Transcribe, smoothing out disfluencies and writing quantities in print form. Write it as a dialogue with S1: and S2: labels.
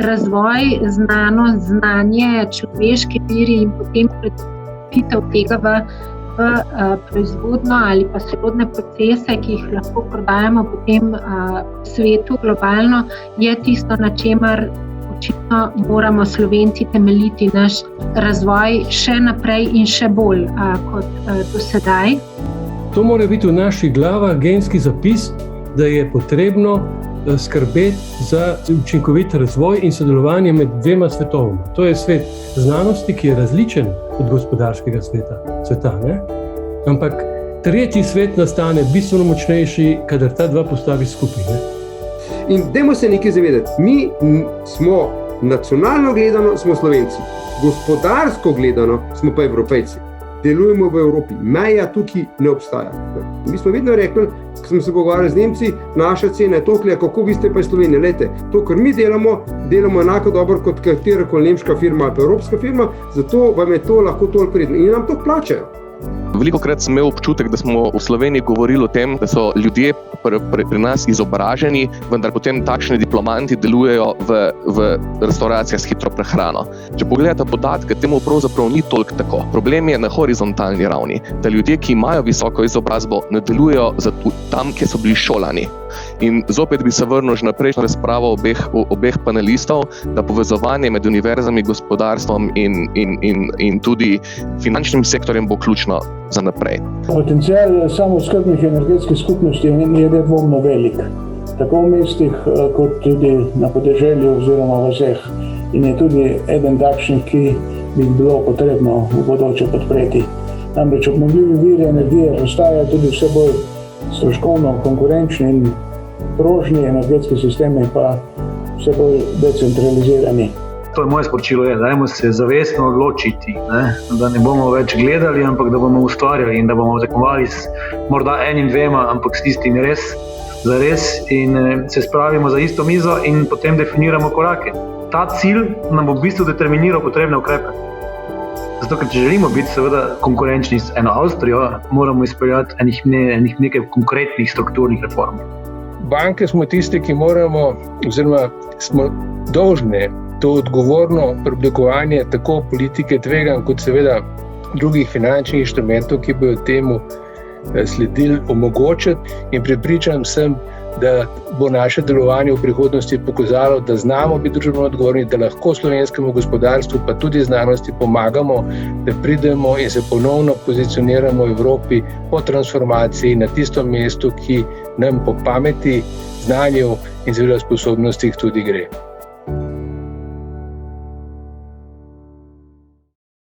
S1: razvoj, znanost, znanje, človeški viri in potem predstavitev tega v proizvodno ali pa sorodne procese, ki jih lahko prodajamo potem svetu globalno, je tisto, na čemer očitno moramo Slovenci temeljiti naš razvoj še naprej in še bolj kot do sedaj.
S2: To mora biti v naših glavah genski zapis, da je potrebno skrbeti za učinkovit razvoj in sodelovanje med dvema svetovoma. To je svet znanosti, ki je različen od gospodarskega sveta, ne? Ampak tretji svet nastane bistveno močnejši, kadar ta dva postavi skupaj, ne?
S3: In dajmo se nekaj zavedati, mi smo nacionalno gledano, smo Slovenci, gospodarsko gledano smo pa Evropejci. Delujemo v Evropi, meja tukaj ne obstaja. Mi smo vedno rekli, ko smo se pogovarjali z Nemci, naša cena je toliko, kako vi ste pa iz Slovenije. Lejte, to, kar mi delamo enako dobro kot katerakoli nemška firma ali pa evropska firma, zato vam je to lahko toliko vredno in nam to plačajo.
S4: Velikokrat sem imel občutek, da smo v Sloveniji govorili o tem, da so ljudje pri nas izobraženi, vendar potem takšni diplomanti delujejo v restauracijah s hitro prehrano. Če pogledate podatke, temu pravzaprav ni toliko tako. Problem je na horizontalni ravni, da ljudje, ki imajo visoko izobrazbo, ne delujejo tam, kjer so bili šolani. In zopet bi se vrnil že na prejšnjo razpravo obeh panelistov, da povezovanje med univerzami, gospodarstvom in tudi finančnim sektorjem bo ključno za naprej.
S5: Potencial samooskrbnih energetskih skupnosti je nedvomno velik, tako v mestih kot tudi na podeželju oziroma vseh. In je tudi eden takšnih, ki bi bilo potrebno v bodoče podpreti. Namreč obnovljivi viri energije postajajo tudi vse bolj stroškovno konkurenčni in prožni energetski sistemi pa vse bolj decentralizirani.
S6: To je moje sporočilo, dajmo se zavestno odločiti, da ne bomo več gledali, ampak da bomo ustvarjali in da bomo tekmovali s morda enim, dvema, ampak s tistim res, zares in se spravimo za isto mizo in potem definiramo korake. Ta cilj nam bo v bistvu determiniral potrebne ukrepe. Zato, ker če želimo biti seveda konkurenčni z eno Avstrijo, moramo izpeljati nekaj konkretnih strukturnih reform.
S2: Banke smo tisti, ki moramo, oziroma smo dolžni to odgovorno preoblikovanje tako politike tveganj, kot seveda drugih finančnih inštrumentov, ki bodo temu sledili, omogočiti in prepričan sem, da bo naše delovanje v prihodnosti pokazalo, da znamo biti družbeno odgovorni, da lahko slovenskemu gospodarstvu pa tudi znanosti pomagamo, da pridemo in se ponovno pozicioniramo v Evropi po transformaciji na tisto mesto, ki nam po pameti, znanju in seveda sposobnostih tudi gre.